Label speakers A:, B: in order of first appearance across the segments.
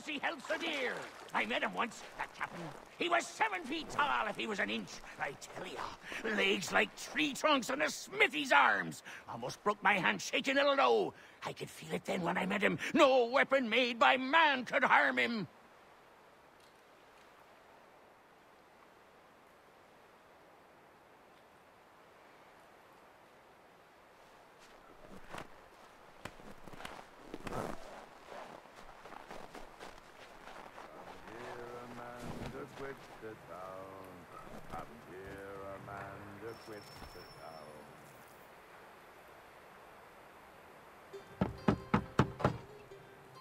A: He held so dear. I met him once, that captain. He was 7 feet tall if he was an inch. I tell ya, legs like tree trunks and a smithy's arms. Almost broke my hand shaking it'll know. I could feel it then when I met him. No weapon made by man could harm him.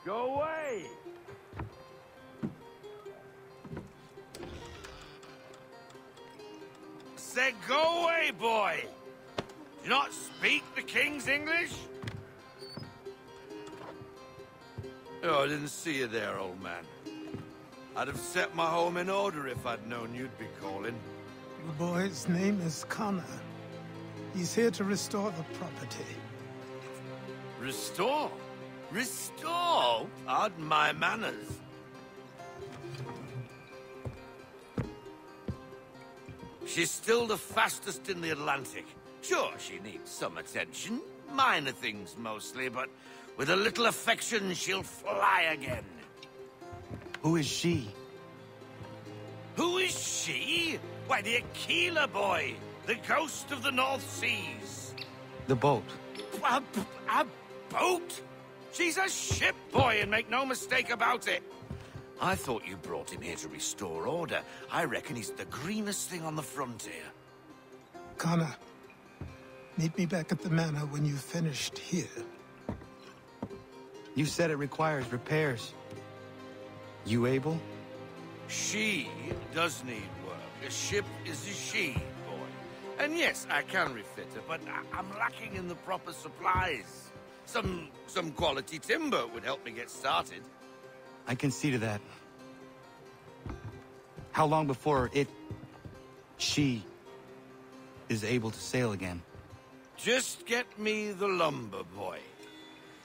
B: Go away!
C: Said go away, boy! Do you not speak the King's English? Oh, I didn't see you there, old man. I'd have set my home in order if I'd known you'd be calling.
D: The boy's name is Connor. He's here to restore the property.
C: Restore? Restore? Pardon my manners. She's still the fastest in the Atlantic. Sure, she needs some attention. Minor things mostly, but with a little affection, she'll fly again.
E: Who is she?
C: Who is she? Why, the Aquila boy, the ghost of the North Seas.
E: The boat.
C: A boat? She's a ship, boy, and make no mistake about it. I thought you brought him here to restore order. I reckon he's the greenest thing on the frontier.
D: Connor, meet me back at the manor when you've finished here.
E: You said it requires repairs. You able?
C: She does need work. A ship is a she, boy. And yes, I can refit her, but I'm lacking in the proper supplies. Some quality timber would help me get started.
E: I can see to that. How long before she is able to sail again?
C: Just get me the lumber, boy.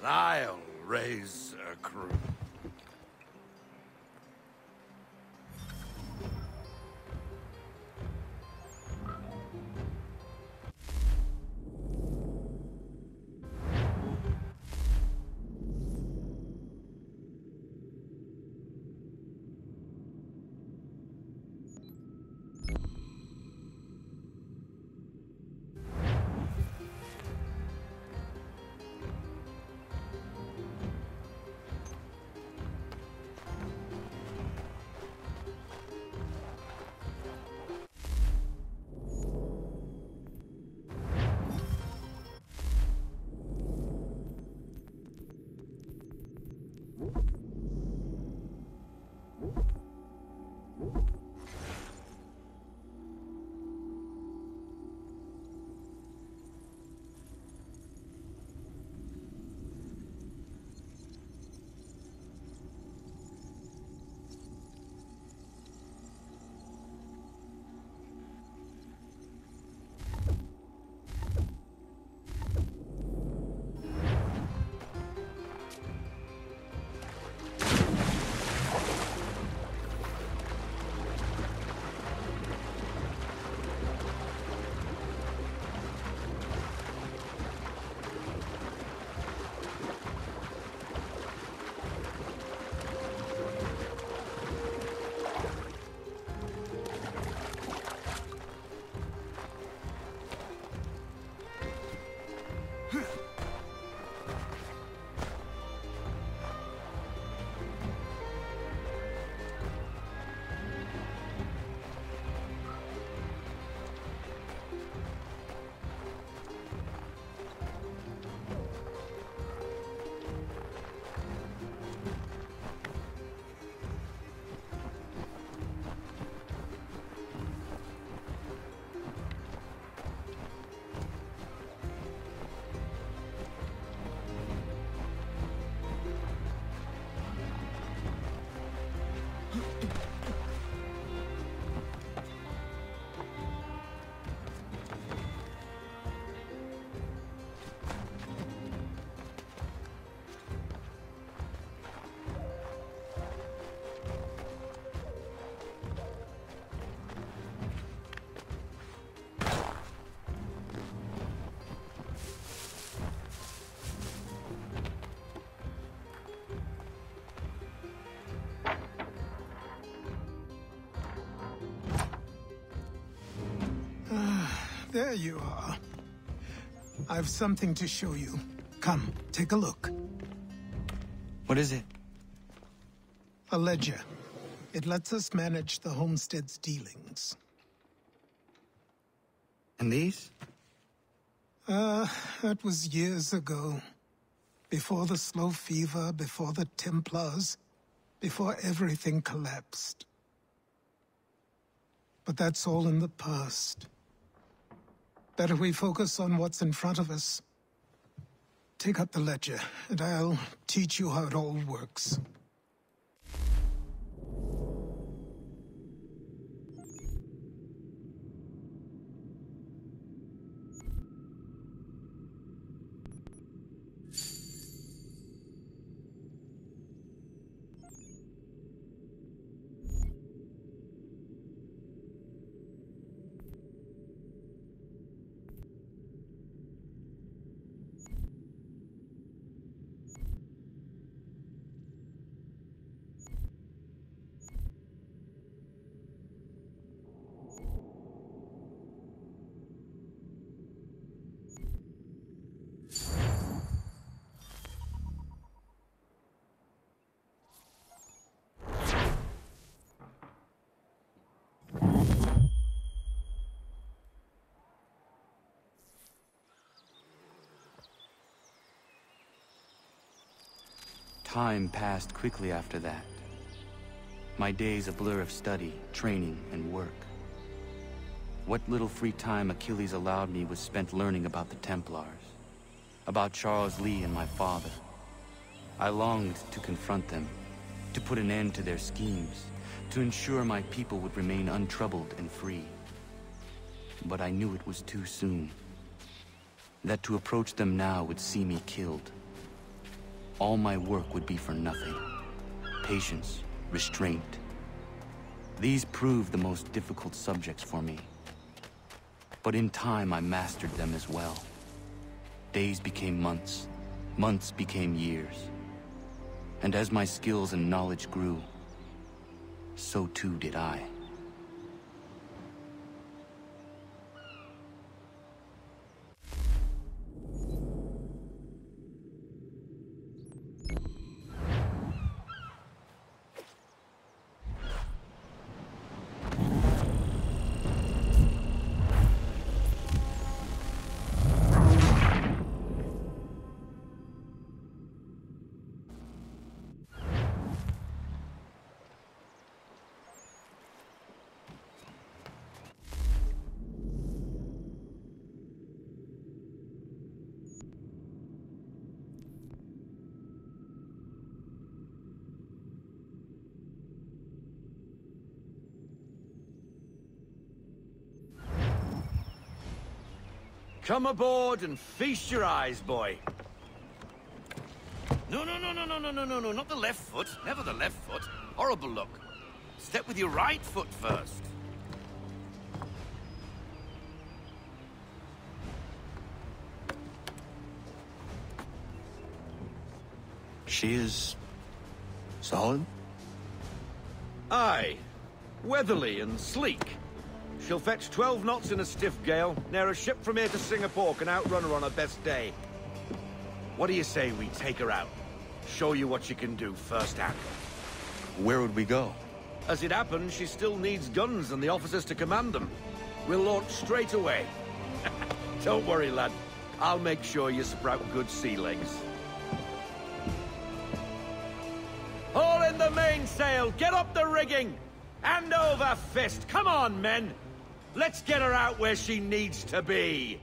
C: I'll raise a crew.
D: There you are. I've something to show you. Come, take a look.
E: What is it?
D: A ledger. It lets us manage the homestead's dealings.
E: And these?
D: That was years ago. Before the slow fever, before the Templars, before everything collapsed. But that's all in the past. Better we focus on what's in front of us. Take up the ledger, and I'll teach you how it all works.
E: Time passed quickly after that. My days a blur of study, training, and work. What little free time Achilles allowed me was spent learning about the Templars, about Charles Lee and my father. I longed to confront them, to put an end to their schemes, to ensure my people would remain untroubled and free. But I knew it was too soon, that to approach them now would see me killed. All my work would be for nothing. Patience, restraint. These proved the most difficult subjects for me. But in time I mastered them as well. Days became months, months became years. And as my skills and knowledge grew, so too did I.
C: Come aboard and feast your eyes, boy. No, not the left foot. Never the left foot. Horrible look. Step with your right foot first.
E: She is... solid?
B: Aye. Weatherly and sleek. She'll fetch 12 knots in a stiff gale, ne'er a ship from here to Singapore can outrun her on her best day. What do you say we take her out? Show you what she can do firsthand.
E: Where would we go?
B: As it happens, she still needs guns and the officers to command them. We'll launch straight away. Don't worry, lad. I'll make sure you sprout good sea legs. Haul in the mainsail! Get up the rigging! Hand over fist! Come on, men! Let's get her out where she needs to be!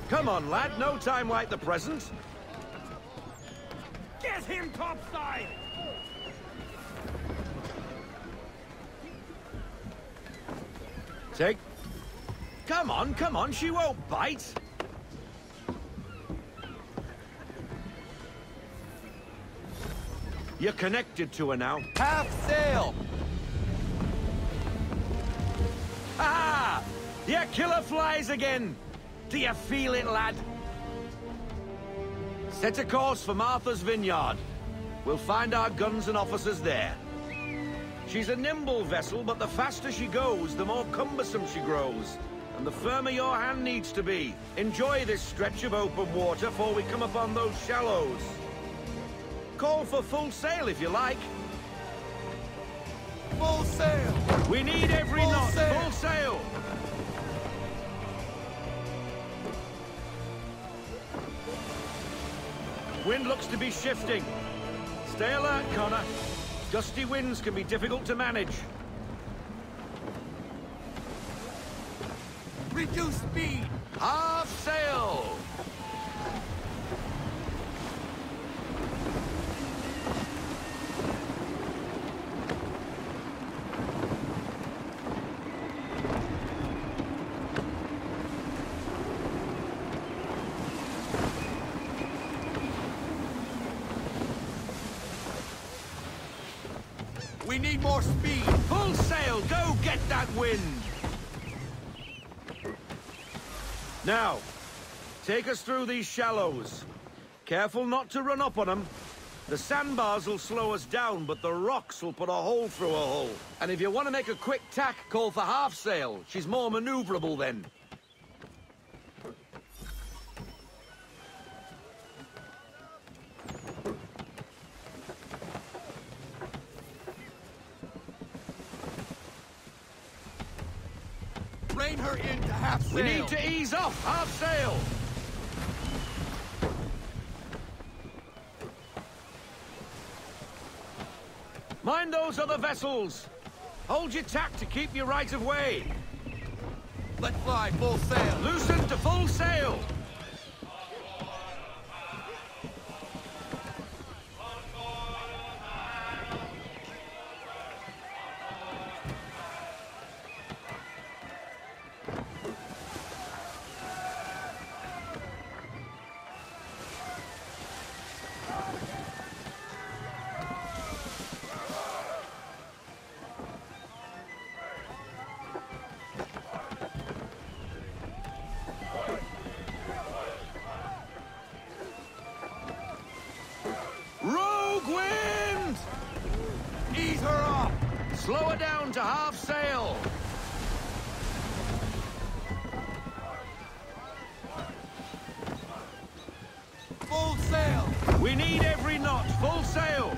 B: Come on, lad. No time like the present.
A: Get him topside!
B: Come on, she won't bite. You're connected to her now.
F: Half sail!
B: Ah! Your killer flies again! Do you feel it, lad? Set a course for Martha's Vineyard. We'll find our guns and officers there. She's a nimble vessel, but the faster she goes, the more cumbersome she grows. And the firmer your hand needs to be. Enjoy this stretch of open water before we come upon those shallows. Call for full sail if you like.
F: Full sail!
B: We need every
F: Full
B: knot.
F: sail.
B: Full sail! Wind looks to be shifting. Stay alert, Connor. Gusty winds can be difficult to manage.
F: Reduce speed!
B: Half sail!
F: We need more speed!
B: Full sail! Go get that wind! Now, take us through these shallows. Careful not to run up on them. The sandbars will slow us down, but the rocks will put a hole through a hull. And if you want to make a quick tack, call for half sail. She's more maneuverable then.
F: Rein her into half sail!
B: We need to ease off half sail! Mind those other vessels! Hold your tack to keep your right of way!
F: Let fly full sail!
B: Loosen to full sail! Rogue wind!
F: Ease her off!
B: Slow her down to half sail!
F: Full sail!
B: We need every knot, full sail!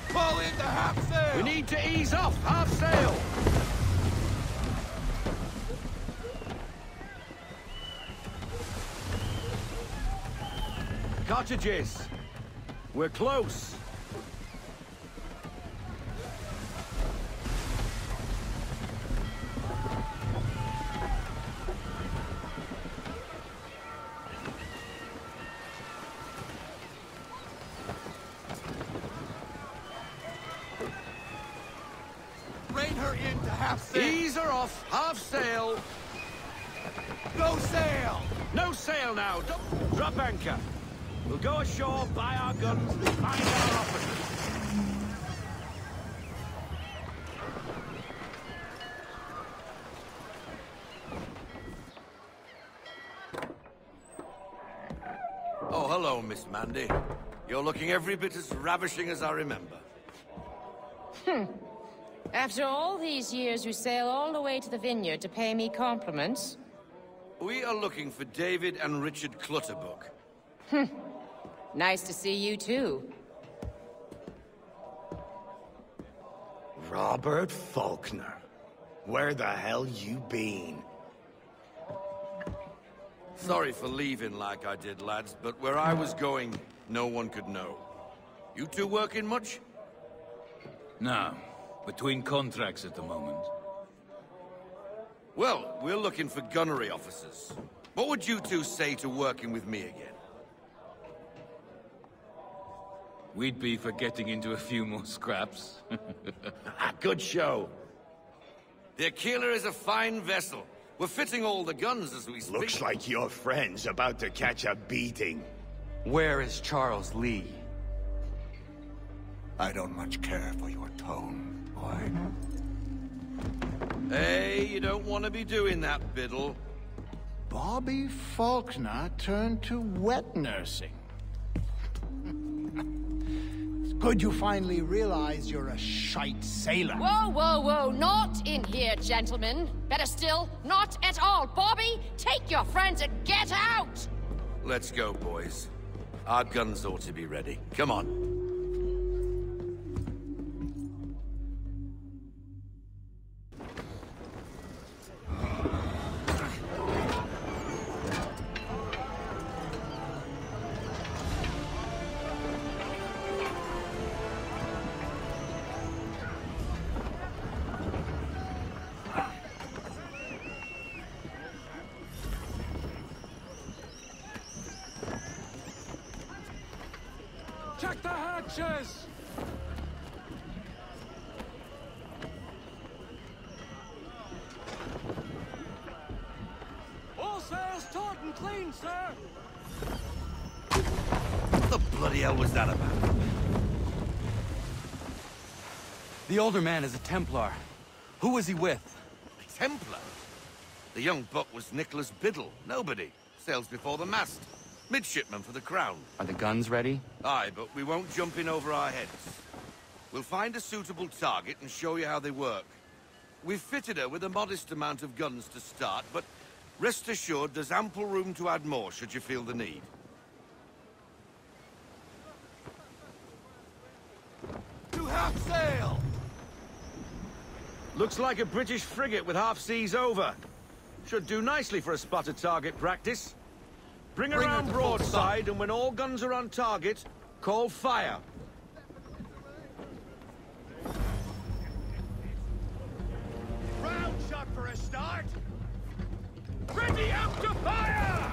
F: Pull into half sail!
B: We need to ease off half sail! Cottages! We're close!
F: Rein her into half sail!
B: Ease her off, half sail!
F: Go sail!
B: No sail now! Drop anchor! We'll go ashore, buy our guns, and find our officers.
C: Oh, hello, Miss Mandy. You're looking every bit as ravishing as I remember.
G: After all these years, you sail all the way to the vineyard to pay me compliments?
C: We are looking for David and Richard Clutterbuck.
G: Nice to see you, too.
A: Robert Faulkner. Where the hell you been?
C: Sorry for leaving like I did, lads, but where I was going, no one could know. You two working much?
H: No. Between contracts at the moment.
C: Well, we're looking for gunnery officers. What would you two say to working with me again?
H: We'd be for getting into a few more scraps.
B: Good show.
C: The Aquila is a fine vessel. We're fitting all the guns as we speak.
I: Looks like your friend's about to catch a beating.
E: Where is Charles Lee?
I: I don't much care for your tone, boy.
C: Hey, you don't want to be doing that, Biddle.
J: Bobby Faulkner turned to wet nursing. It's good you finally realize you're a shite sailor.
G: Whoa, whoa, whoa, not in here, gentlemen. Better still, not at all. Bobby, take your friends and get out!
C: Let's go, boys. Our guns ought to be ready. Come on.
F: Check the hatches! All sails taut and clean, sir!
C: What the bloody hell was that about?
E: The older man is a Templar. Who was he with?
C: A Templar? The young buck was Nicholas Biddle. Nobody. Sails before the mast. Midshipman for the Crown.
E: Are the guns ready?
C: Aye, but we won't jump in over our heads. We'll find a suitable target and show you how they work. We've fitted her with a modest amount of guns to start, but rest assured there's ample room to add more should you feel the need.
F: To half sail!
B: Looks like a British frigate with half seas over. Should do nicely for a spotted target practice. Bring her around broadside, and when all guns are on target, call fire.
I: Round shot for a start.
A: Ready out to fire!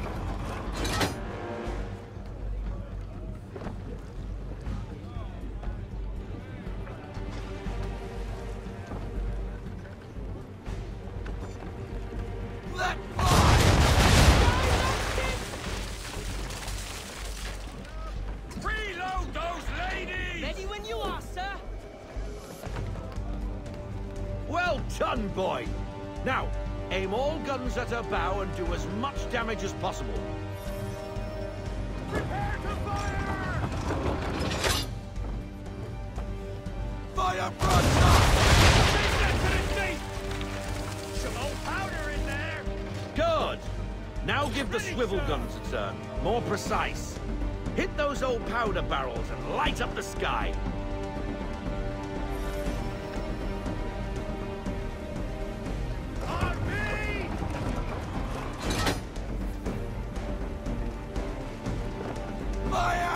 F: Let
A: Reload those ladies!
K: Ready when you are, sir.
B: Well done, boy. Now, aim all guns at her bow and do as much damage as possible.
A: Prepare to fire!
F: fire broadside!
A: Some old powder in there!
B: Good. Now give the swivel guns a turn. More precise. Hit those old powder barrels and light up the sky.
A: On me!
F: Fire!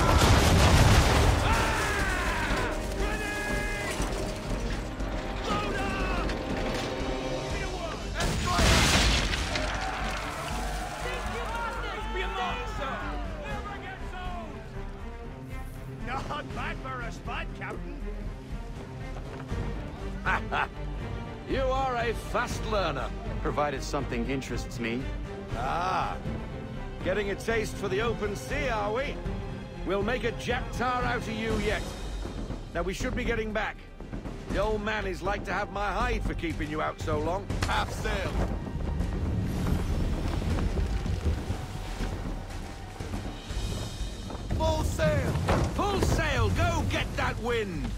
A: Load up! Give me a word!
F: And fire!
A: Be a monster! Never gets old! Not bad for a spot, Captain.
B: You are a fast learner.
E: Provided something interests me.
B: Ah, getting a taste for the open sea, are we? We'll make a jack tar out of you yet. Now we should be getting back. The old man is like to have my hide for keeping you out so long.
F: Half sail! Full sail!
B: Full sail, go get that wind!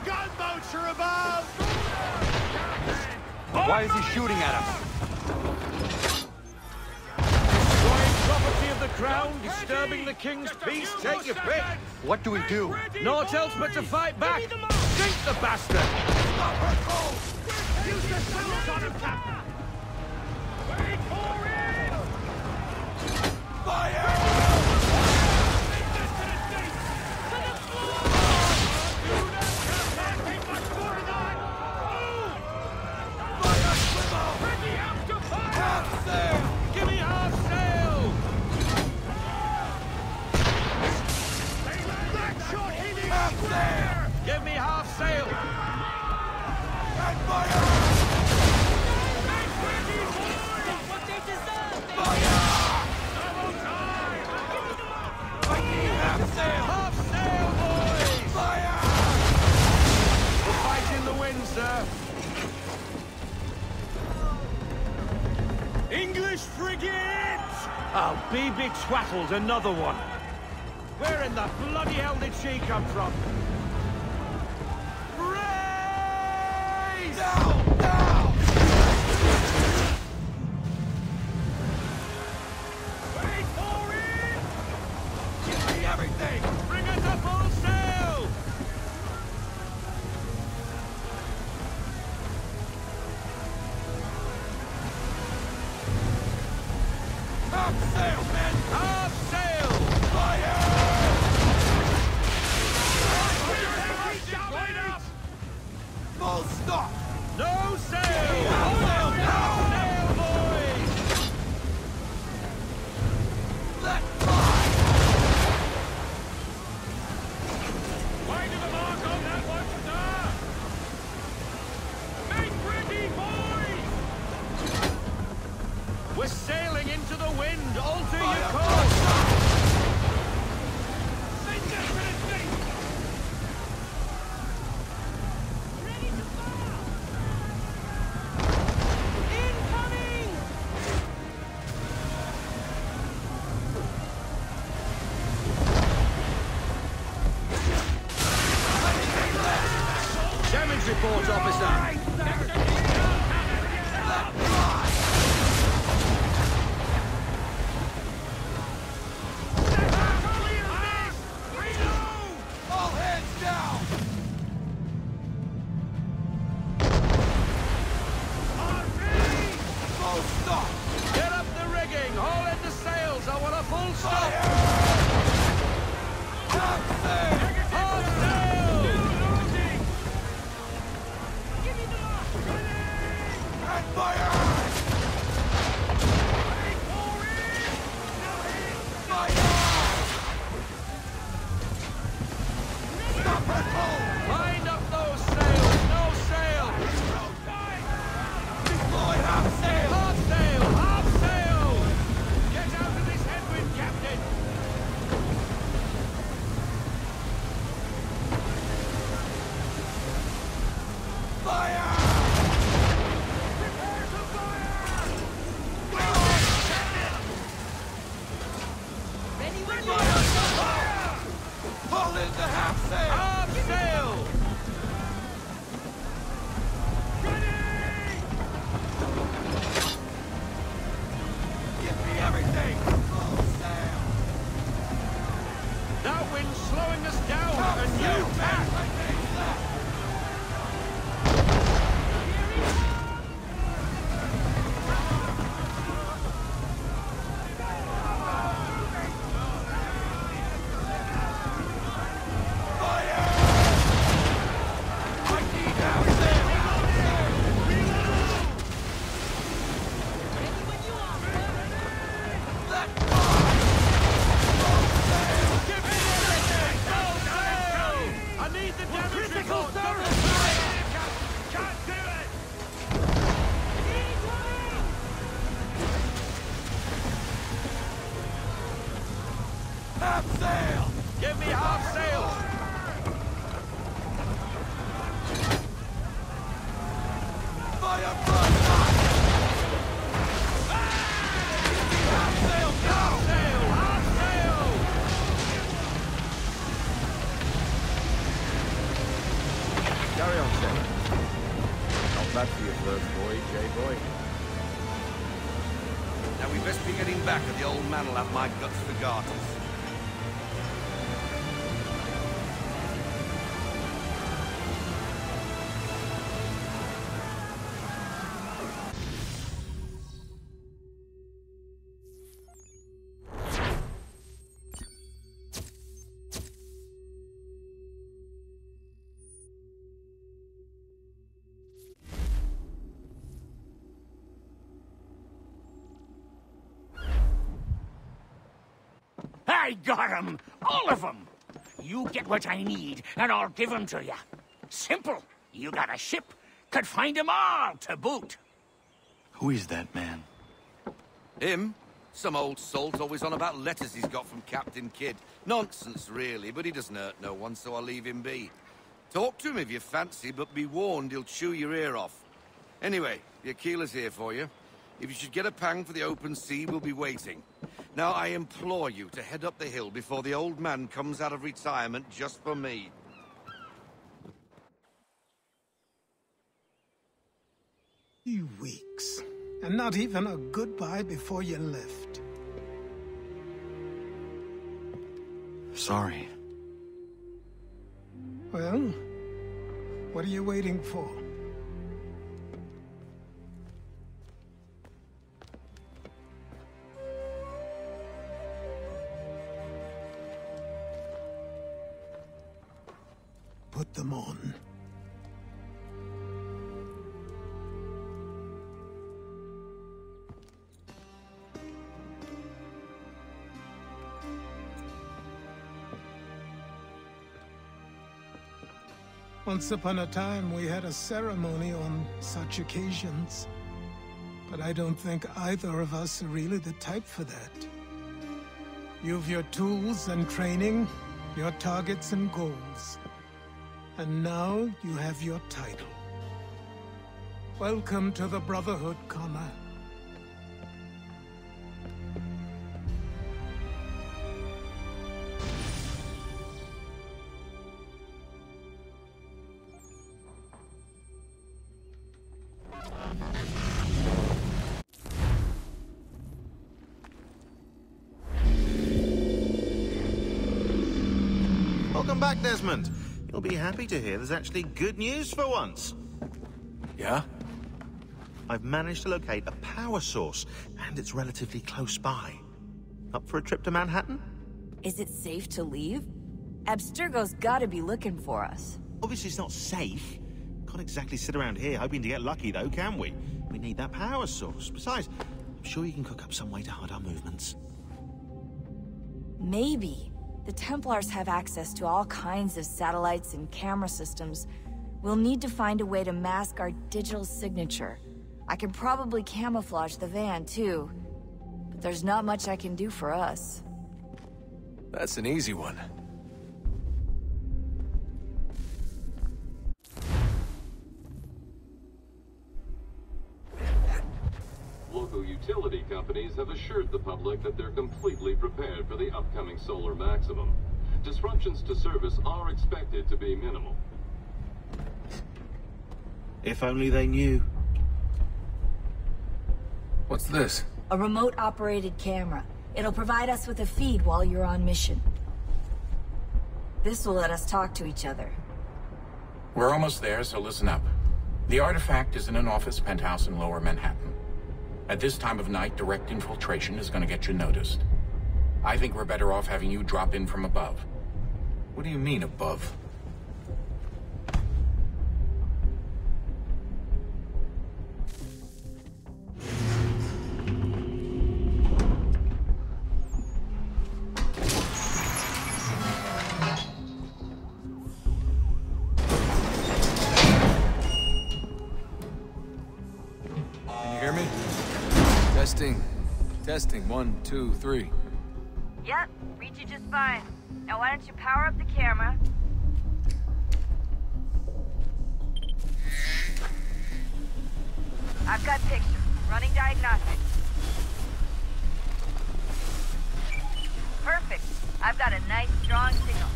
A: Gunboats are above!
E: Why is he shooting at us?
B: Destroying property of the crown, disturbing the king's peace, take your pick.
E: What do we do?
B: Naught else but to fight back. Sink the bastard!
F: Stop her cold!
A: Use the sails on him, Captain! Wait for it!
F: Fire!
A: Take this to the States! To the floor! Do that, Captain! Take much more of that! Move!
F: Fire swivel!
A: Ready out to fire!
F: Half sail!
B: me twaddled another one. Where in the bloody hell did she come from? Raise!
F: Down! Down!
B: Wait for it!
F: Give me everything!
B: Bring us up full sail!
F: Half sail, men!
B: Half sail!
F: Fire! Full stop!
B: No sail!
F: Half sail now!
B: Sail, boys!
F: Let fly!
B: Why do the mark on that one, sir? Make ready, boys! We're sailing into the wind. Alter your course. Damage report, officer.
F: All hands down! Full stop!
B: Get up the rigging. Haul in the sails. I want a full stop.
F: Half sail!
B: Half sail.
F: And fire! Stop at home!
B: Wind up those sails. No sail.
F: Deploy half sail!
B: Half sail. Half sail. Get out of this headwind, Captain.
F: Fire! Prepare to fire! Fire! Pull in the half sail!
B: Half sail.
F: Give me everything! Full sail!
B: That wind's slowing us down.
F: Half
B: A
F: sail,
B: new
F: man!
B: tack.
F: Like they left! Fire! I need half sail! Let fly! Full sail!
B: Give me everything. Full sail. I need the damage report. Double sail. Can't do it.
F: Half sail!
B: Give me half sail.
F: Fire front! Half sail now!
B: Sail. Half sail.
K: Carry on, Sam. Not bad for your first voyage, eh, boy?
C: Now we best be getting back, or the old man'll have my guts for garters.
A: I got 'em! All of 'em! You get what I need, and I'll give 'em to you. Simple. You got a ship. Could find 'em all to boot.
E: Who is that man?
C: Him? Some old salt always on about letters he's got from Captain Kidd. Nonsense, really, but he doesn't hurt no one, so I'll leave him be. Talk to him if you fancy, but be warned he'll chew your ear off. Anyway, the Aquila's here for you. If you should get a pang for the open sea, we'll be waiting. Now I implore you to head up the hill before the old man comes out of retirement just for me.
D: 3 weeks, and not even a goodbye before you left.
L: Sorry.
D: Well, what are you waiting for? Put them on. Once upon a time, we had a ceremony on such occasions. But I don't think either of us are really the type for that. You've your tools and training, your targets and goals. And now you have your title. Welcome to the Brotherhood, Connor.
L: Welcome back, Desmond. You'll be happy to hear there's actually good news for once.
M: Yeah?
L: I've managed to locate a power source, and it's relatively close by. Up for a trip to Manhattan?
N: Is it safe to leave? Abstergo's gotta be looking for us.
L: Obviously it's not safe. Can't exactly sit around here hoping to get lucky, though, can we? We need that power source. Besides, I'm sure you can cook up some way to hide our movements.
N: Maybe. The Templars have access to all kinds of satellites and camera systems. We'll need to find a way to mask our digital signature. I can probably camouflage the van, too. But there's not much I can do for us.
M: That's an easy one.
O: Local utility companies have assured the public that they're completely prepared for the upcoming solar maximum. Disruptions to service are expected to be minimal.
L: If only they knew.
M: What's this?
N: A remote-operated camera. It'll provide us with a feed while you're on mission. This will let us talk to each other.
P: We're almost there, so listen up. The artifact is in an office penthouse in Lower Manhattan. At this time of night, direct infiltration is going to get you noticed. I think we're better off having you drop in from above.
M: What do you mean, above? Testing, 1, 2, 3.
N: Yep, read you just fine. Now why don't you power up the camera? I've got pictures. Running diagnostics. Perfect. I've got a nice, strong signal.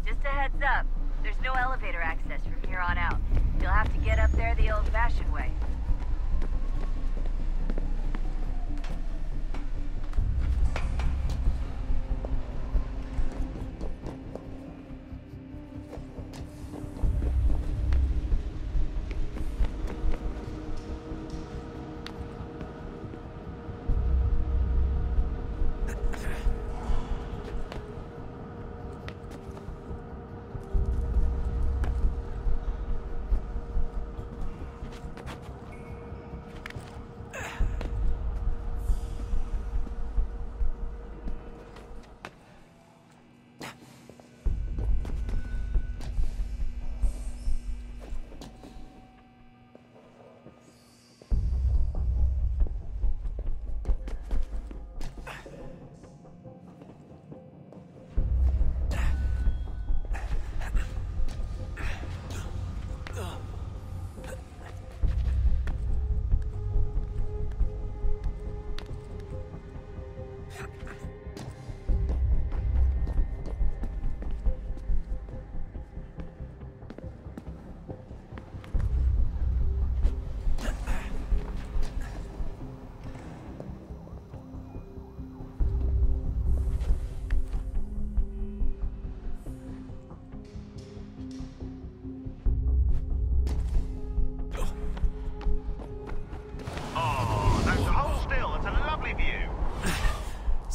N: Just a heads up, there's no elevator access from here on out. You'll have to get up there the old-fashioned way.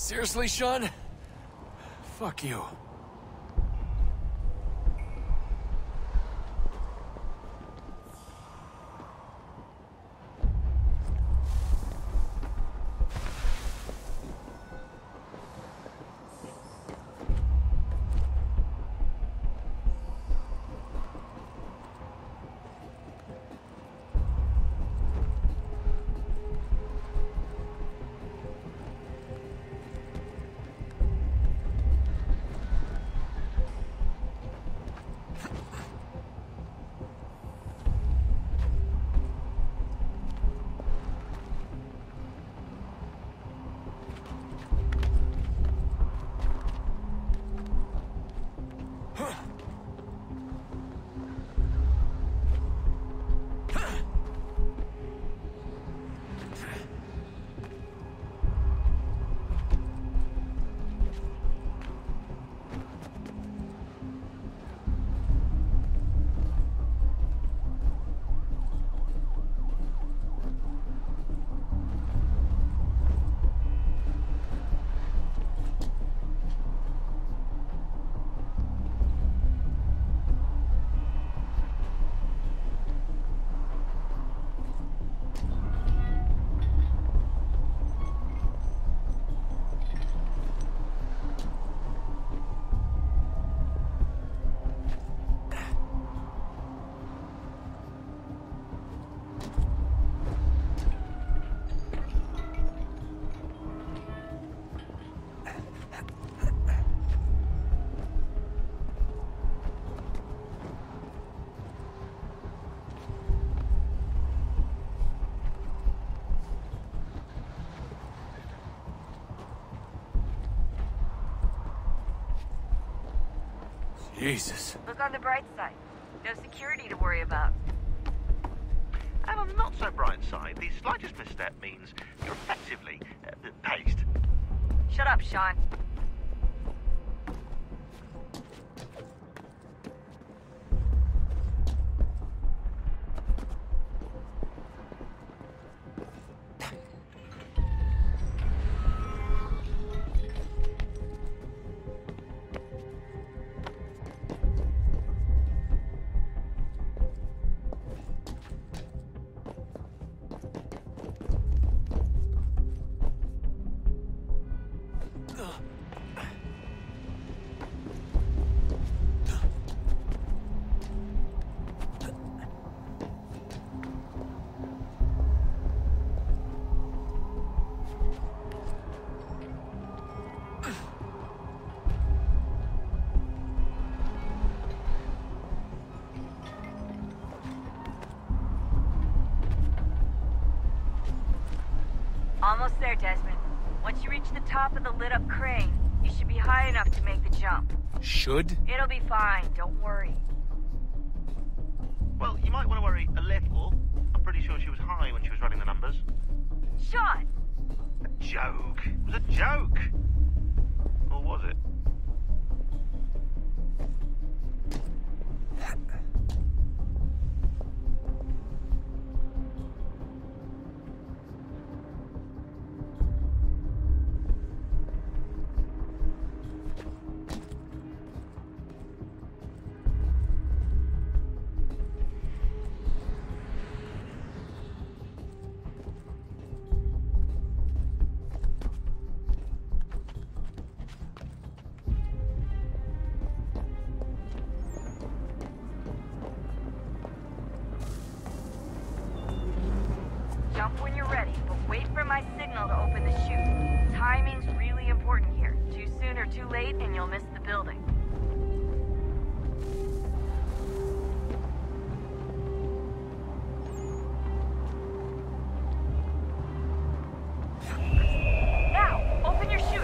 M: Seriously, Sean? Fuck you. Jesus.
N: Look on the bright side. No security to worry about.
L: And on the not so bright side, the slightest misstep means you're effectively paced.
N: Shut up, Sean. Almost there, Desmond. Once you reach the top of the lit-up crane, you should be high enough to make the jump.
M: Should?
N: It'll be fine, don't worry.
L: Well, you might want to worry a little. I'm pretty sure she was high when she was running the numbers.
N: Sean!
L: A joke. It was a joke. Or was it?
N: Jump when you're ready, but wait for my signal to open the chute. Timing's really important here. Too soon or too late, and you'll miss the building. Now, open your chute.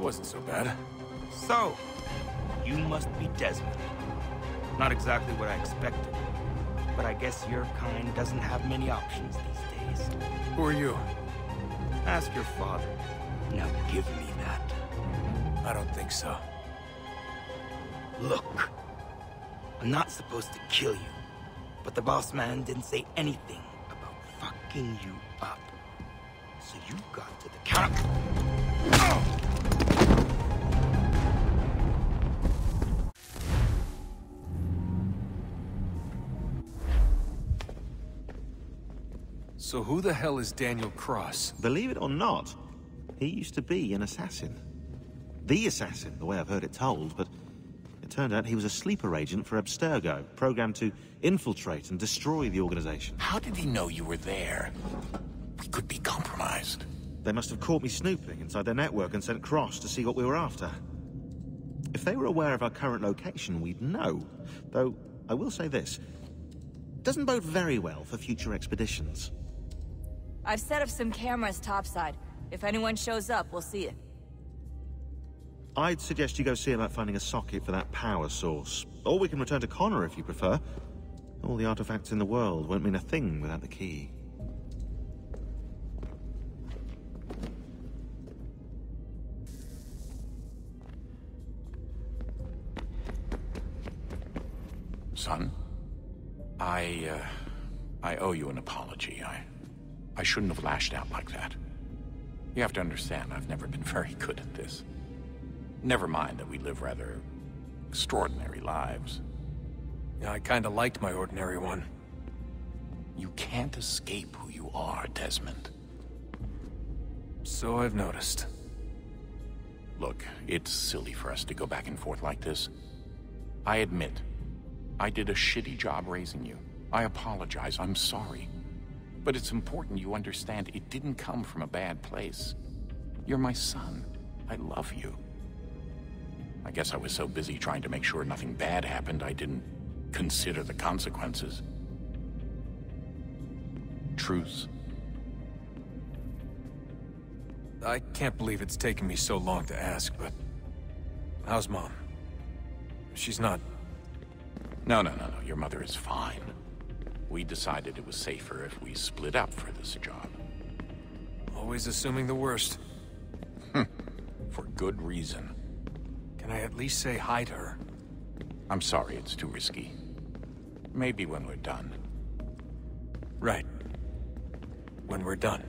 M: wasn't so bad.
Q: So, you must be Desmond. Not exactly what I expected, but I guess your kind doesn't have many options these days.
M: Who are you?
Q: Ask your father. Now give me that.
M: I don't think so.
Q: Look, I'm not supposed to kill you, but the boss man didn't say anything about fucking you up. So you got to the counter.
M: So who the hell is Daniel Cross?
L: Believe it or not, he used to be an assassin. The assassin, the way I've heard it told, but it turned out he was a sleeper agent for Abstergo, programmed to infiltrate and destroy the organization.
P: How did he know you were there? We could be compromised.
L: They must have caught me snooping inside their network and sent Cross to see what we were after. If they were aware of our current location, we'd know. Though, I will say this. It doesn't bode very well for future expeditions.
N: I've set up some cameras topside. If anyone shows up, we'll see it.
L: I'd suggest you go see about finding a socket for that power source. Or we can return to Connor if you prefer. All the artifacts in the world won't mean a thing without the key.
P: Son, I owe you an apology. I shouldn't have lashed out like that. You have to understand, I've never been very good at this. Never mind that we live rather extraordinary lives.
M: Yeah, I kinda liked my ordinary one.
P: You can't escape who you are, Desmond.
M: So I've noticed.
P: Look, it's silly for us to go back and forth like this. I admit, I did a shitty job raising you. I apologize, I'm sorry. But it's important you understand it didn't come from a bad place. You're my son. I love you. I guess I was so busy trying to make sure nothing bad happened, I didn't consider the consequences. Truce.
M: I can't believe it's taken me so long to ask, but... how's Mom? She's not...
P: No. Your mother is fine. We decided it was safer if we split up for this job.
M: Always assuming the worst.
P: For good reason.
M: Can I at least say hi to her?
P: I'm sorry, it's too risky. Maybe when we're done.
M: Right. When we're done.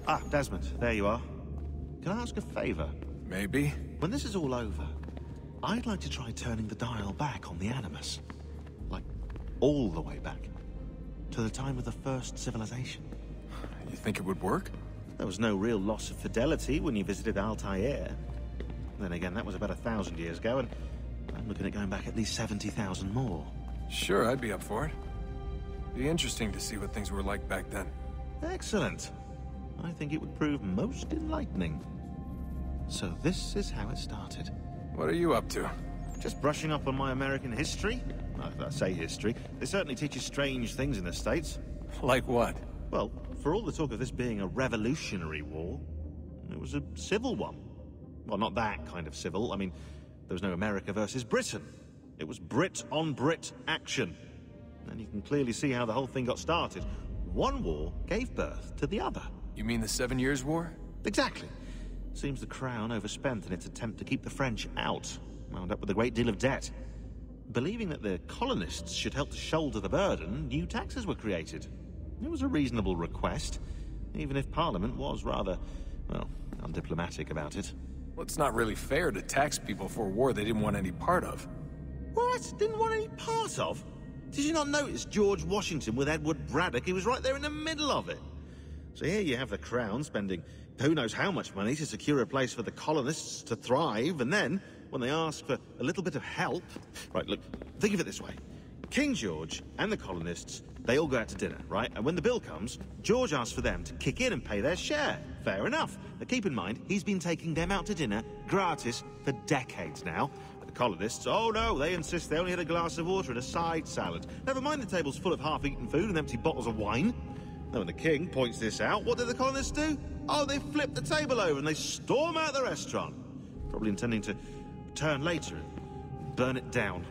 L: Ah, Desmond, there you are. Can I ask a favor?
M: Maybe.
L: When this is all over, I'd like to try turning the dial back on the Animus. Like, all the way back. To the time of the first civilization.
M: You think it would work?
L: There was no real loss of fidelity when you visited Altair. Then again, that was about 1,000 years ago, and I'm looking at going back at least 70,000 more.
M: Sure, I'd be up for it. Be interesting to see what things were like back then.
L: Excellent. I think it would prove most enlightening. So this is how it started.
M: What are you up to?
L: Just brushing up on my American history. I say history. They certainly teach you strange things in the States.
M: Like what?
L: Well, for all the talk of this being a revolutionary war, it was a civil one. Well, not that kind of civil. I mean, there was no America versus Britain. It was Brit on Brit action. And you can clearly see how the whole thing got started. One war gave birth to the other.
M: You mean the 7 Years' War?
L: Exactly. Seems the Crown overspent in its attempt to keep the French out, wound up with a great deal of debt. Believing that the colonists should help to shoulder the burden, new taxes were created. It was a reasonable request, even if Parliament was rather, well, undiplomatic about it.
M: Well, it's not really fair to tax people for a war they didn't want any part of.
L: What? Didn't want any part of? Did you not notice George Washington with Edward Braddock? He was right there in the middle of it. So here you have the Crown spending who knows how much money to secure a place for the colonists to thrive, and then, when they ask for a little bit of help... Right, look, think of it this way. King George and the colonists, they all go out to dinner, right? And when the bill comes, George asks for them to kick in and pay their share. Fair enough. But keep in mind, he's been taking them out to dinner gratis for decades now. But the colonists, oh no, they insist they only had a glass of water and a side salad. Never mind the table's full of half-eaten food and empty bottles of wine. Now when the king points this out, what do the colonists do? Oh, they flip the table over and they storm out the restaurant. Probably intending to return later and burn it down.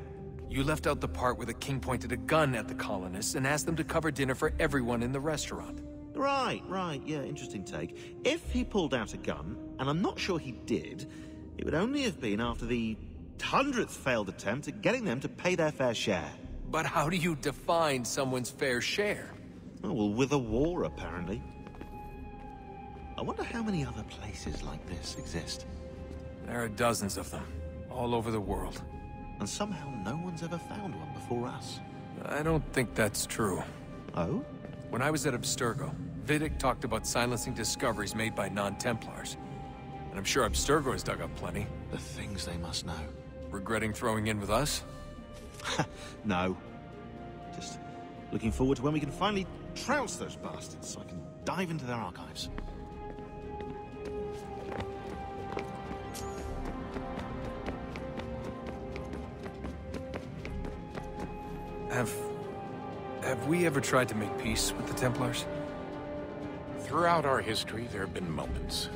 M: You left out the part where the king pointed a gun at the colonists and asked them to cover dinner for everyone in the restaurant.
L: Right, yeah, interesting take. If he pulled out a gun, and I'm not sure he did, it would only have been after the 100th failed attempt at getting them to pay their fair share.
M: But how do you define someone's fair share?
L: Oh, well, with a war, apparently. I wonder how many other places like this exist.
M: There are dozens of them, all over the world.
L: And somehow no one's ever found one before us.
M: I don't think that's true.
L: Oh?
M: When I was at Abstergo, Vidic talked about silencing discoveries made by non-Templars. And I'm sure Abstergo has dug up plenty.
L: The things they must know.
M: Regretting throwing in with us?
L: No. Just looking forward to when we can finally trounce those bastards so I can dive into their archives.
M: Have we ever tried to make peace with the Templars?
P: Throughout our history, there have been moments.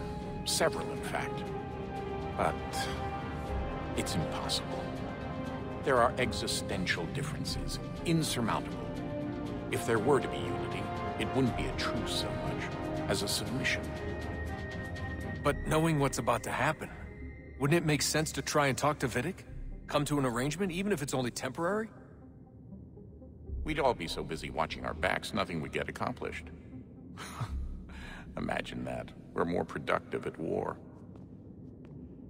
P: Several, in fact. But it's impossible. There are existential differences, insurmountable. If there were to be unity, it wouldn't be a truce so much as a submission.
M: But knowing what's about to happen, wouldn't it make sense to try and talk to Vidic? Come to an arrangement, even if it's only temporary?
P: We'd all be so busy watching our backs, nothing would get accomplished. Imagine that. We're more productive at war.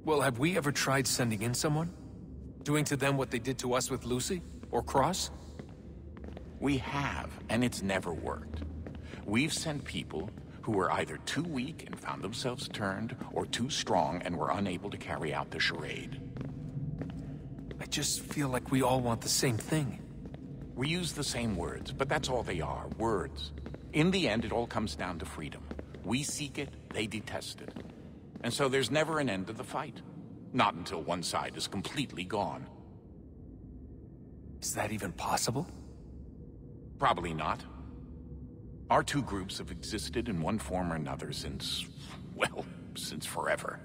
M: Well, have we ever tried sending in someone? Doing to them what they did to us with Lucy? Or Cross?
P: We have, and it's never worked. We've sent people who were either too weak and found themselves turned, or too strong and were unable to carry out the charade.
M: I just feel like we all want the same thing.
P: We use the same words, but that's all they are, words. In the end, it all comes down to freedom. We seek it, they detest it. And so there's never an end to the fight. Not until one side is completely gone.
M: Is that even possible?
P: Probably not. Our two groups have existed in one form or another since, well, since forever.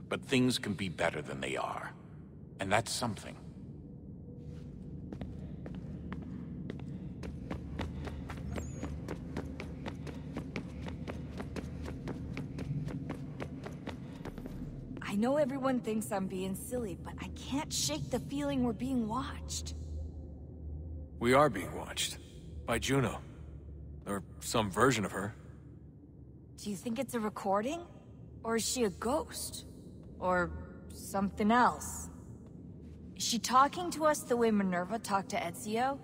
P: But things can be better than they are. And that's something.
N: I know everyone thinks I'm being silly, but I can't shake the feeling we're being watched.
M: We are being watched. By Juno. Or some version of her.
N: Do you think it's a recording? Or is she a ghost? Or something else? Is she talking to us the way Minerva talked to Ezio?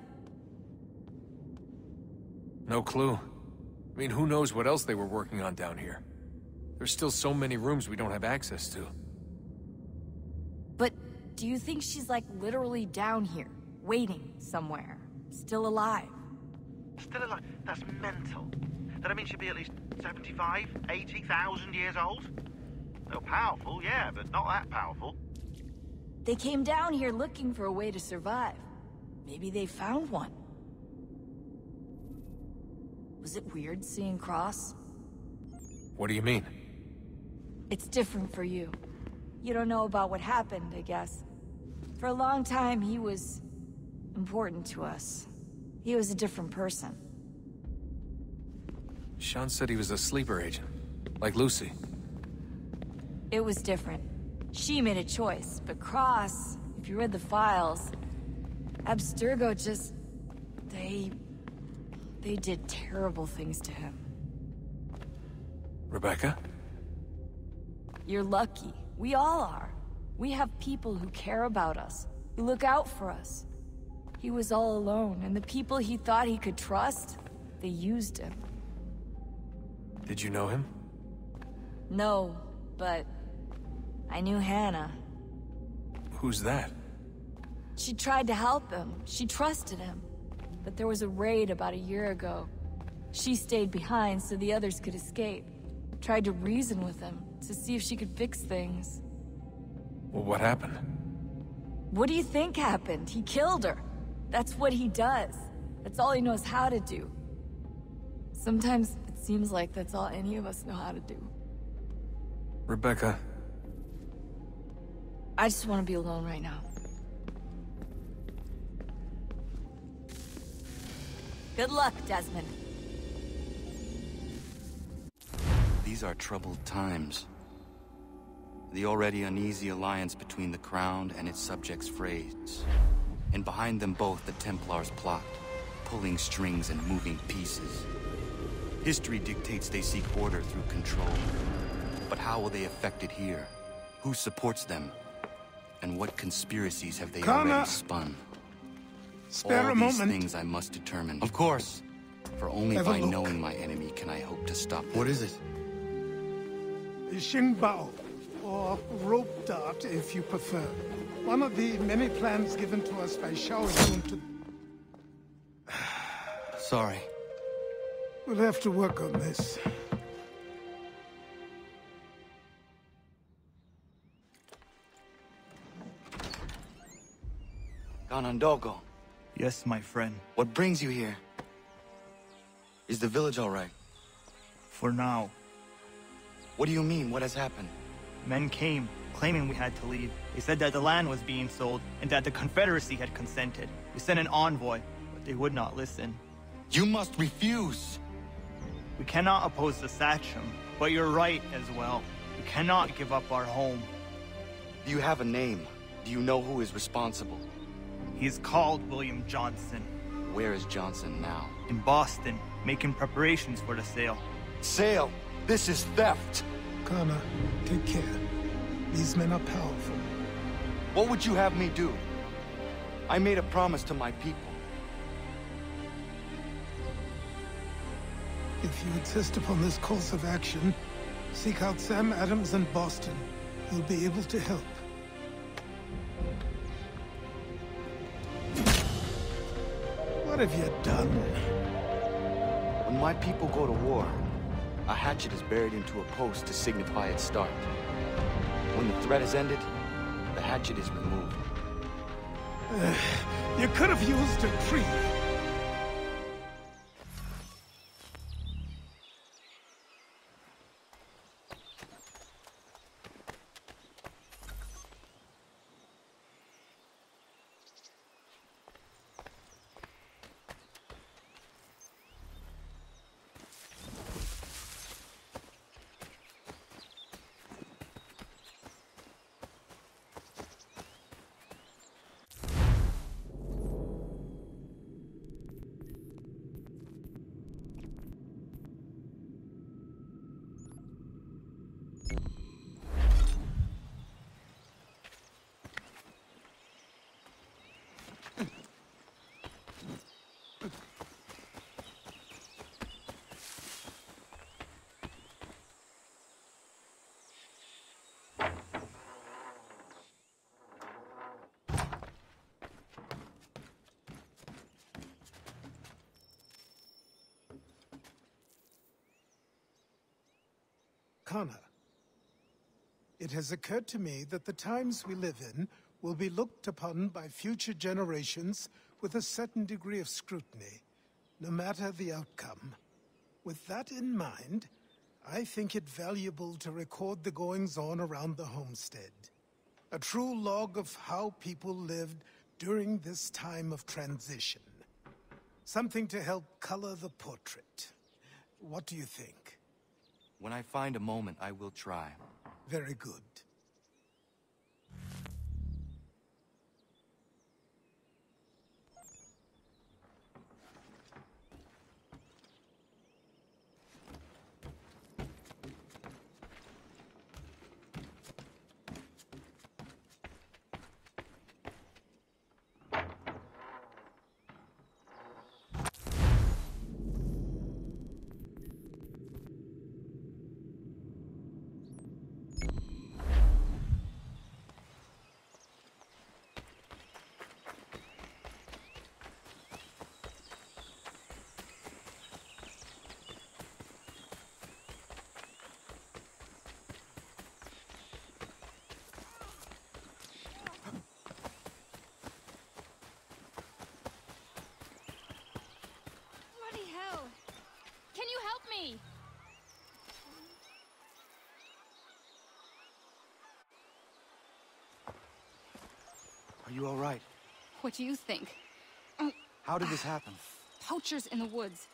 M: No clue. I mean, who knows what else they were working on down here? There's still so many rooms we don't have access to.
N: But do you think she's like literally down here, waiting somewhere, still alive?
L: Still alive? That's mental. That means she'd be at least 75, 80,000 years old? Well, powerful, yeah, but not that powerful.
N: They came down here looking for a way to survive. Maybe they found one. Was it weird seeing Cross?
M: What do you mean?
N: It's different for you. You don't know about what happened, I guess. For a long time, he was important to us. He was a different person.
M: Sean said he was a sleeper agent, like Lucy.
N: It was different. She made a choice, but Cross, if you read the files, Abstergo just... They did terrible things to him.
M: Rebecca?
N: You're lucky. We all are. We have people who care about us, who look out for us. He was all alone, and the people he thought he could trust, they used him.
M: Did you know him?
N: No, but I knew Hannah.
M: Who's that?
N: She tried to help him. She trusted him. But there was a raid about a year ago. She stayed behind so the others could escape. Tried to reason with him to see if she could fix things.
M: Well, what happened?
N: What do you think happened? He killed her. That's what he does. That's all he knows how to do. Sometimes it seems like that's all any of us know how to do.
M: Rebecca.
N: I just want to be alone right now. Good luck, Desmond.
E: These are troubled times. The already uneasy alliance between the Crown and its subjects frays. And behind them both the Templars plot, pulling strings and moving pieces. History dictates they seek order through control. But how will they affect it here? Who supports them? And what conspiracies have they already spun?
D: Spare
E: All
D: a
E: these
D: moment.
E: things I must determine. Of course. For only by knowing my enemy can I hope to stop them.
K: What is it?
D: Xingbao, or rope dart if you prefer. One of the many plans given to us by Xiao Yun to...
E: Sorry.
D: We'll have to work on this.
E: Ganondogo.
R: Yes, my friend.
E: What brings you here? Is the village all right?
R: For now.
E: What do you mean? What has happened?
R: Men came, claiming we had to leave. They said that the land was being sold, and that the Confederacy had consented. We sent an envoy, but they would not listen.
E: You must refuse!
R: We cannot oppose the Sachem, but you're right as well. We cannot give up our home.
E: Do you have a name? Do you know who is responsible?
R: He is called William Johnson.
E: Where is Johnson now?
R: In Boston, making preparations for the sale.
E: Sale? This is theft!
D: Connor, take care. These men are powerful.
E: What would you have me do? I made a promise to my people.
D: If you insist upon this course of action, seek out Sam Adams in Boston. He'll be able to help. What have you done?
E: When my people go to war, a hatchet is buried into a post to signify its start. When the threat is ended, the hatchet is removed.
D: You could have used a tree. Connor, it has occurred to me that the times we live in will be looked upon by future generations with a certain degree of scrutiny, no matter the outcome. With that in mind, I think it valuable to record the goings-on around the homestead. A true log of how people lived during this time of transition. Something to help color the portrait. What do you think?
E: When I find a moment, I will try.
D: Very good.
E: you all right?
S: What do you think?
E: How did this happen?
S: Poachers in the woods.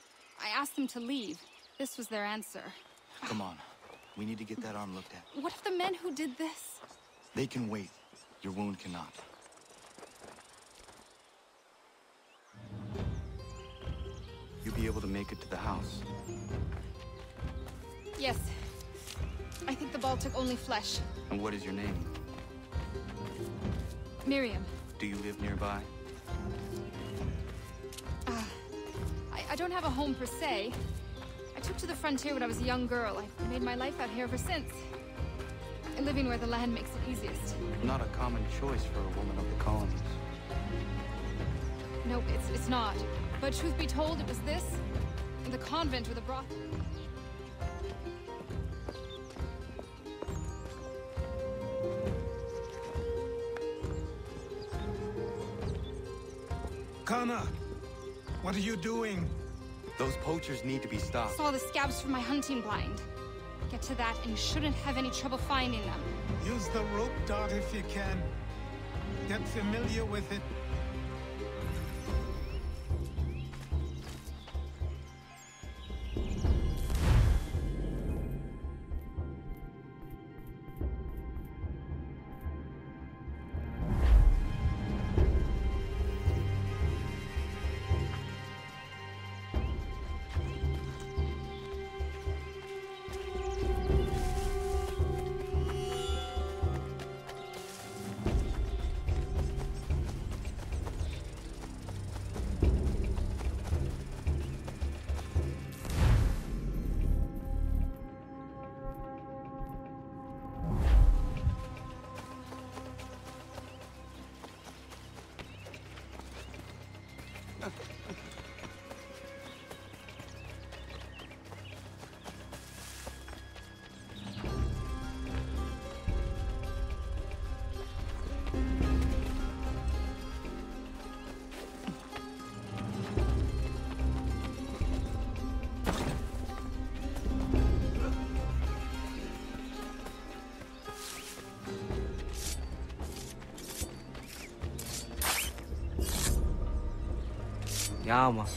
S: I asked them to leave. This was their answer.
E: Come on. We need to get that arm looked at.
S: What if the men who did this?
E: They can wait. Your wound cannot. You'll be able to make it to the house.
S: Yes. I think the ball took only flesh.
E: And what is your name?
S: Miriam.
E: Do you live nearby?
S: I don't have a home per se. I took to the frontier when I was a young girl. I've made my life out here ever since. Living where the land makes it easiest.
E: Not a common choice for a woman of the colonies.
S: No, it's not. But truth be told, it was this, and the convent or the brothel.
D: Kana, what are you doing?
E: Those poachers need to be stopped.
S: Saw the scabs from my hunting blind. Get to that, and you shouldn't have any trouble finding them.
D: Use the rope dart if you can. Get familiar with it.
Q: Yeah, man.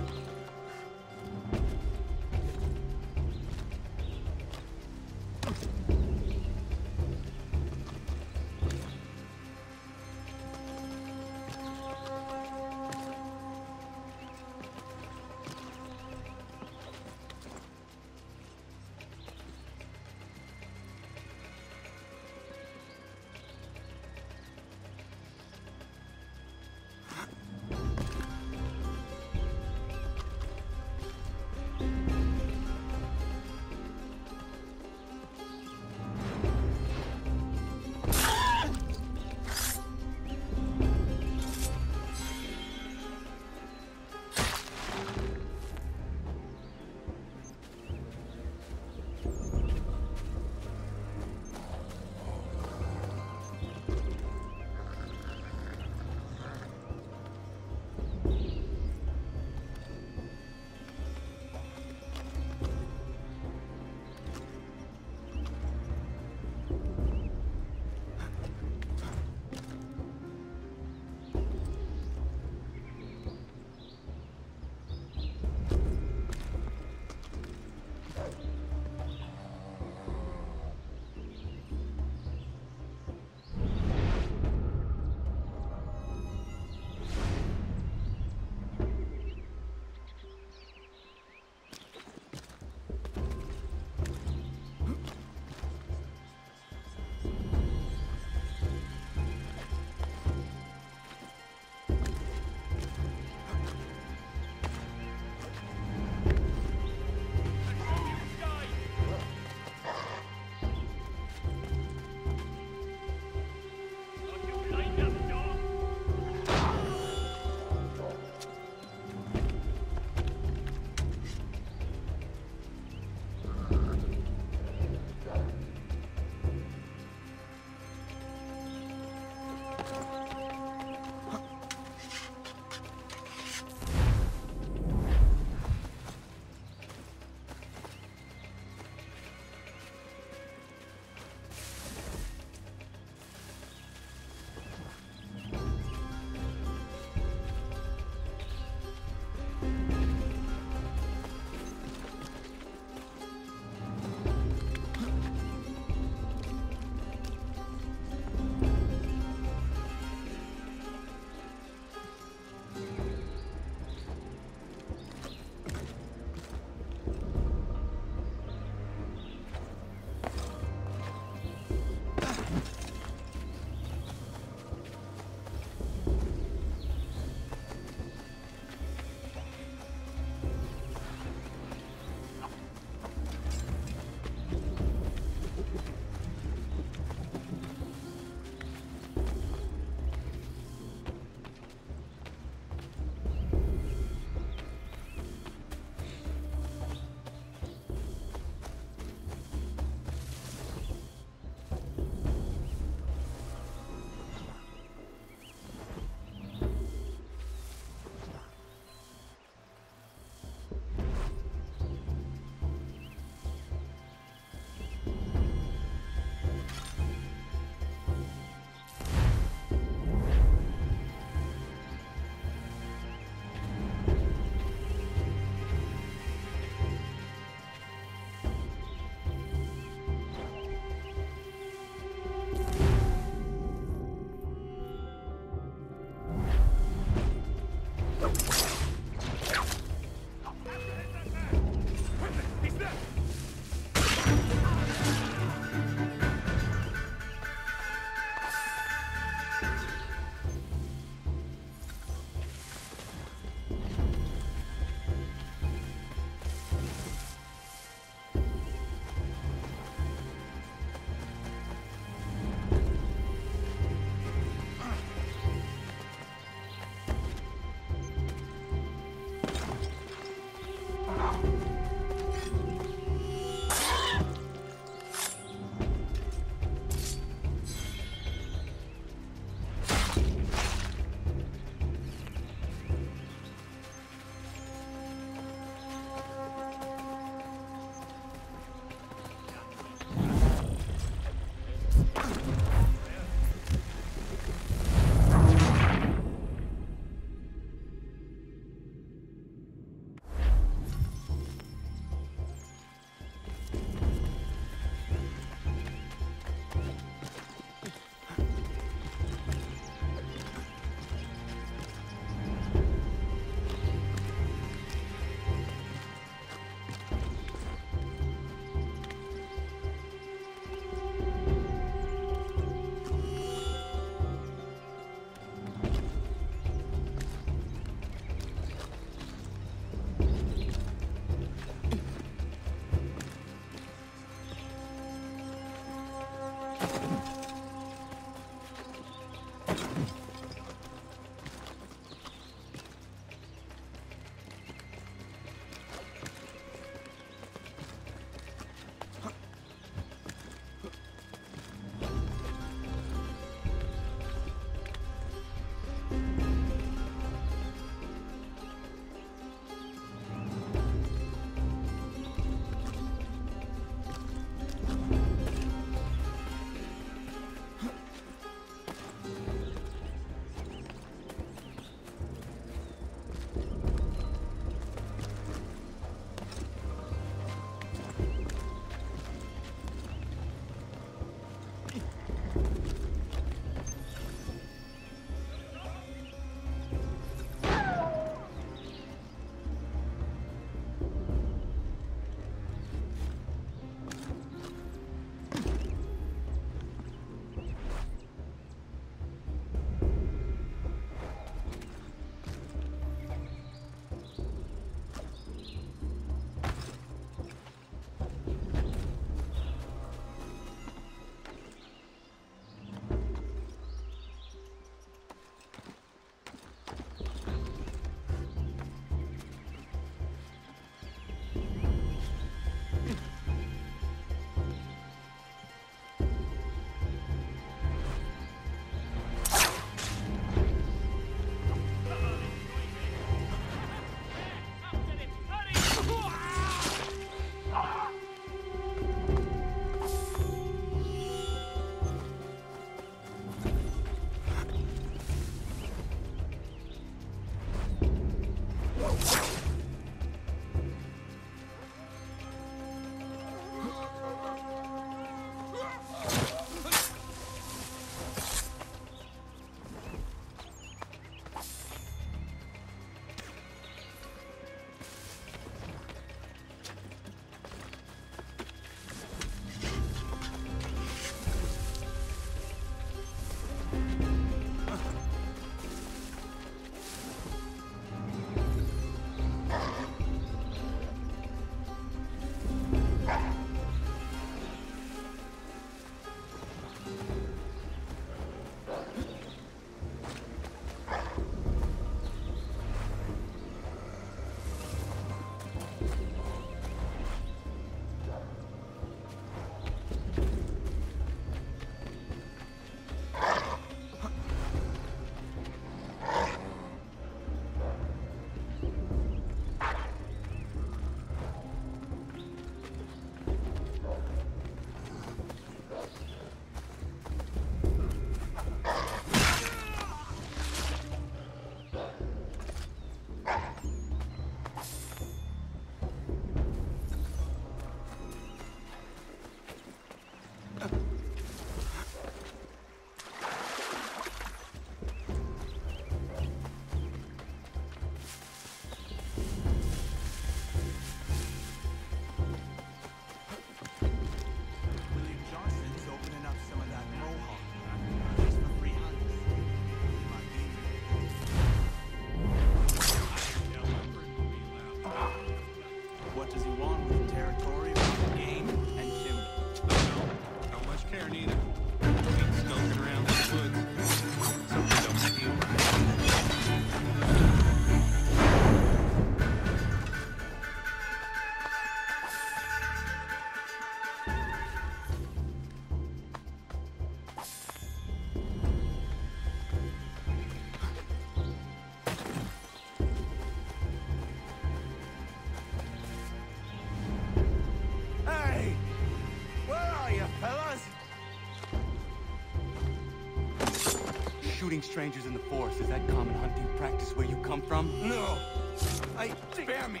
E: Shooting strangers in the forest, is that common hunting practice where you come from?
F: No! Spare me!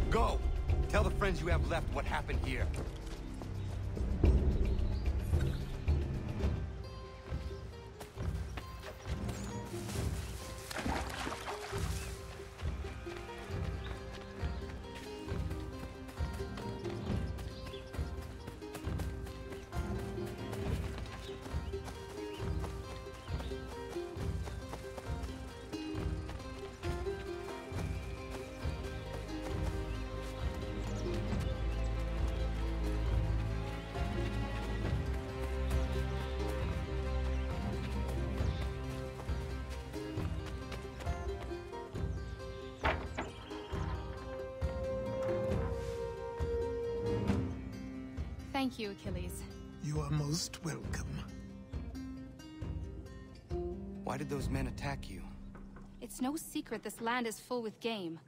E: Go! Tell the friends you have left what happened here.
S: Thank you, Achilles.
D: You are most welcome.
E: Why did those men attack you?
S: It's no secret this land is full with game.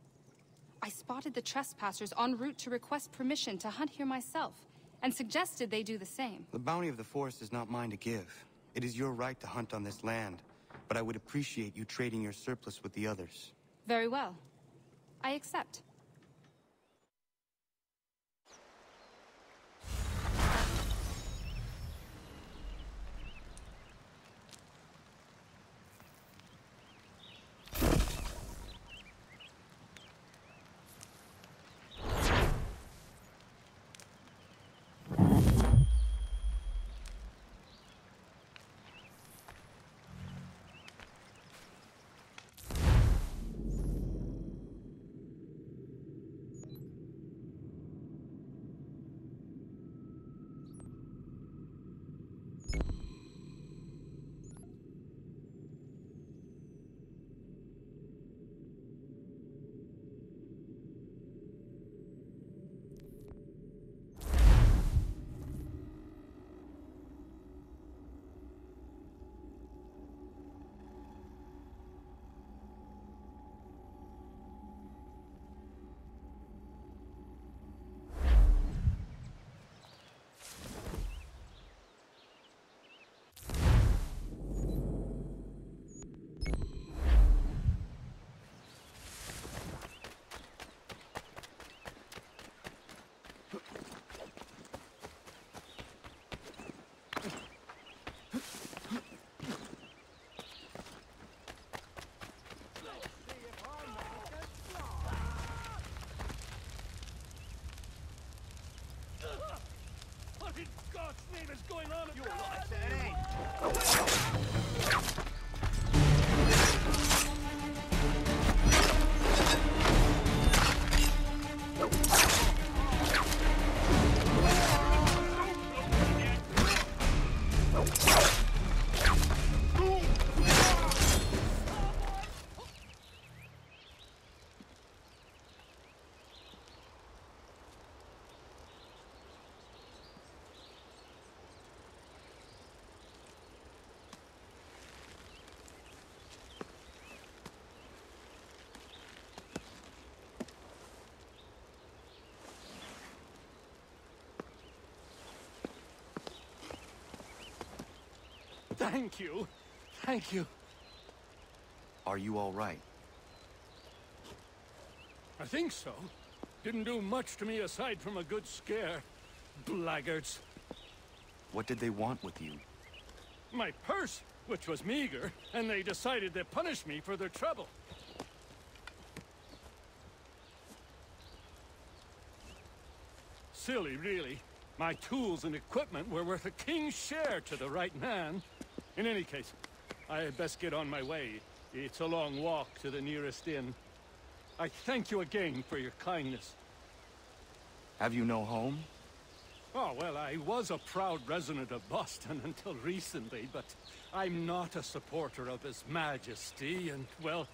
S: I spotted the trespassers en route to request permission to hunt here myself, and suggested they do the same.
E: The bounty of the forest is not mine to give. It is your right to hunt on this land, but I would appreciate you trading your surplus with the others.
S: Very well. I accept.
F: What in God's name is going on? You Thank you. Thank you.
E: Are you all right?
F: I think so. Didn't do much to me aside from a good scare. Blackguards.
E: What did they want with you?
F: My purse, which was meager, and they decided to punish me for their trouble. Silly, really. My tools and equipment were worth a king's share to the right man. In any case, I had best get on my way. It's a long walk to the nearest inn. I thank you again for your kindness.
E: Have you no home?
F: Oh, well, I was a proud resident of Boston until recently, but I'm not a supporter of His Majesty, and, well,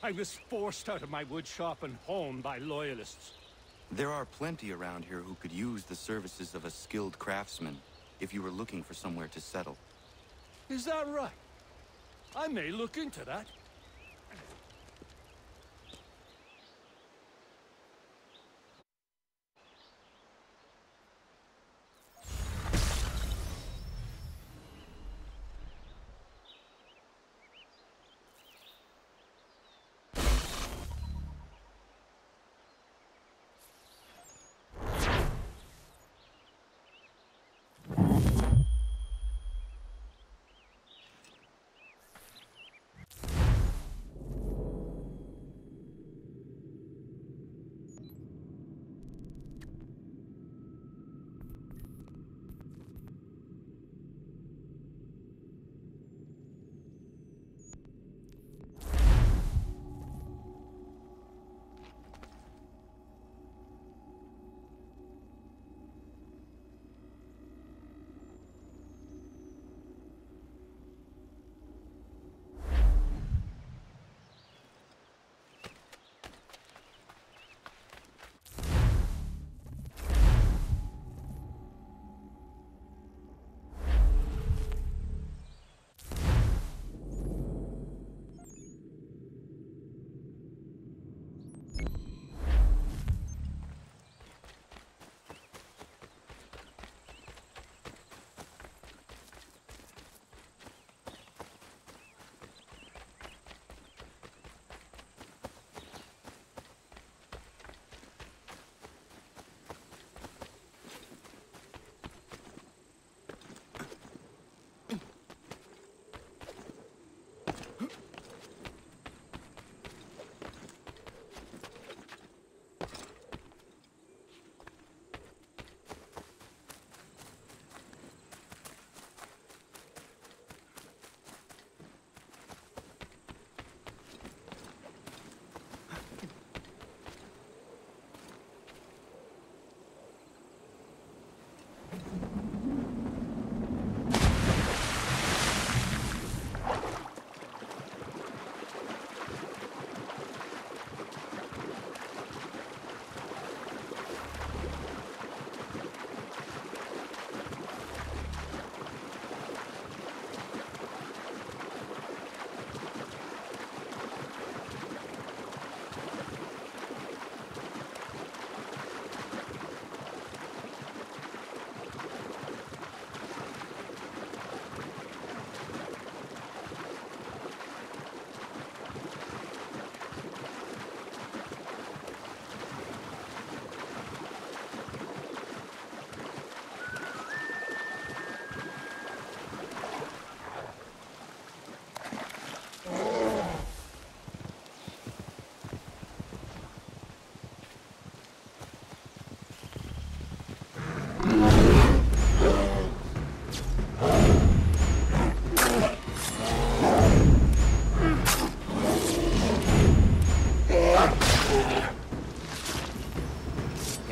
F: I was forced out of my woodshop and home by loyalists.
E: There are plenty around here who could use the services of a skilled craftsman, if you were looking for somewhere to settle.
F: Is that right? I may look into that.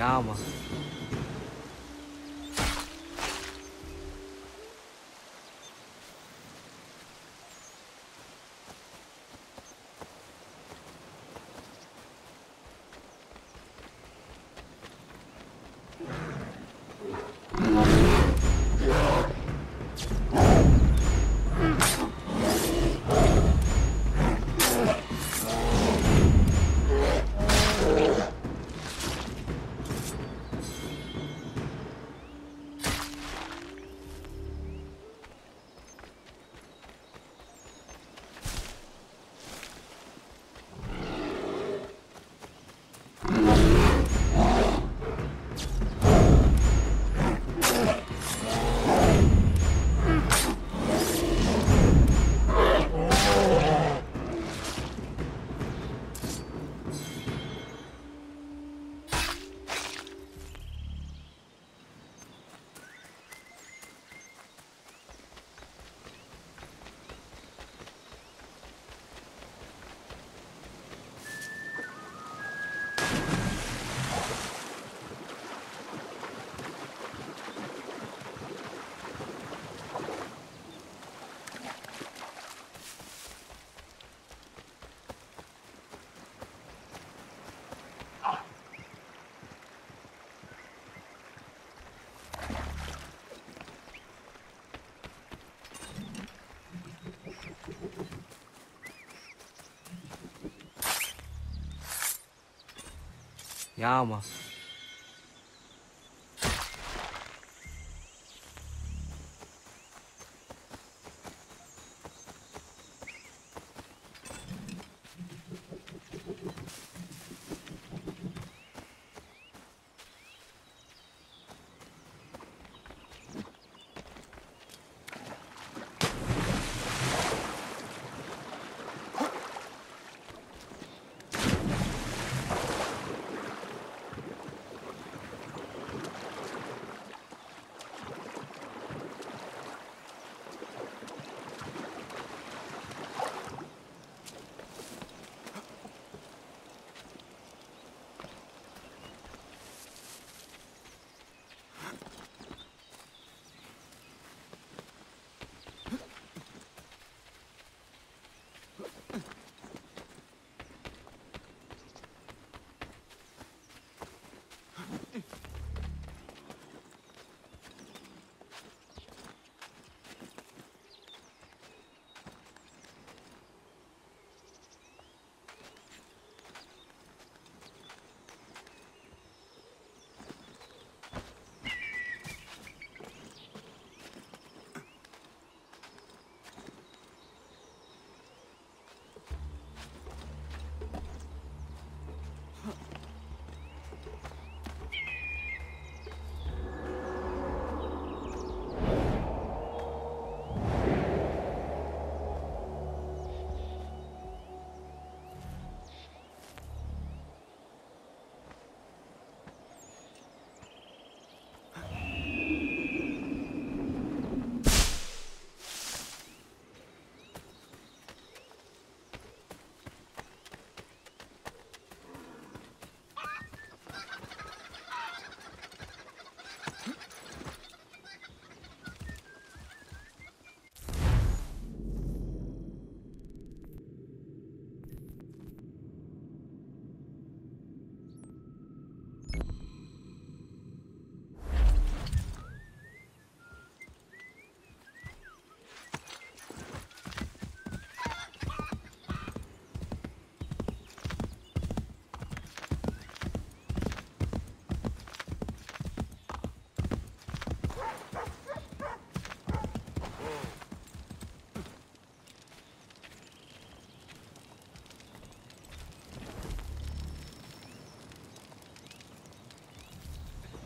T: Calma. Calma.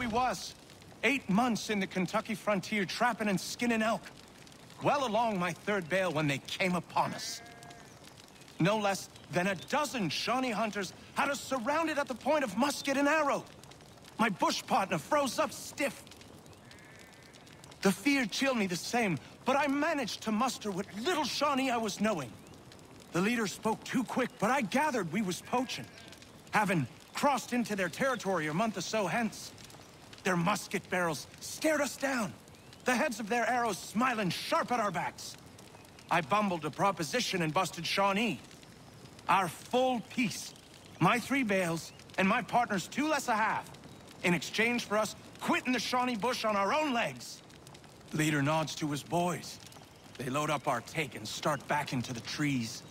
U: we was. 8 months in the Kentucky frontier, trapping and skinning elk. Well along my third bale when they came upon us. No less than a dozen Shawnee hunters had us surrounded at the point of musket and arrow. My bush partner froze up stiff. The fear chilled me the same, but I managed to muster what little Shawnee I was knowing. The leader spoke too quick, but I gathered we was poaching, having crossed into their territory a month or so hence. Their musket barrels stared us down, the heads of their arrows smiling sharp at our backs. I bumbled a proposition and busted Shawnee. Our full piece, my 3 bales, and my partner's 2 less a half, in exchange for us quitting the Shawnee bush on our own legs. Leader nods to his boys. They load up our take and start back into the trees.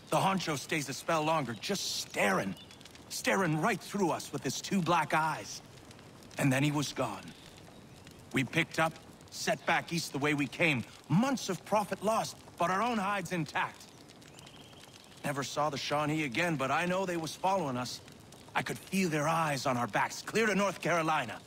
U: The honcho stays a spell longer, just staring right through us with his 2 black eyes. And then he was gone. We picked up, set back east the way we came. Months of profit lost, but our own hides intact. Never saw the Shawnee again, but I know they was following us. I could feel their eyes on our backs, clear to North Carolina.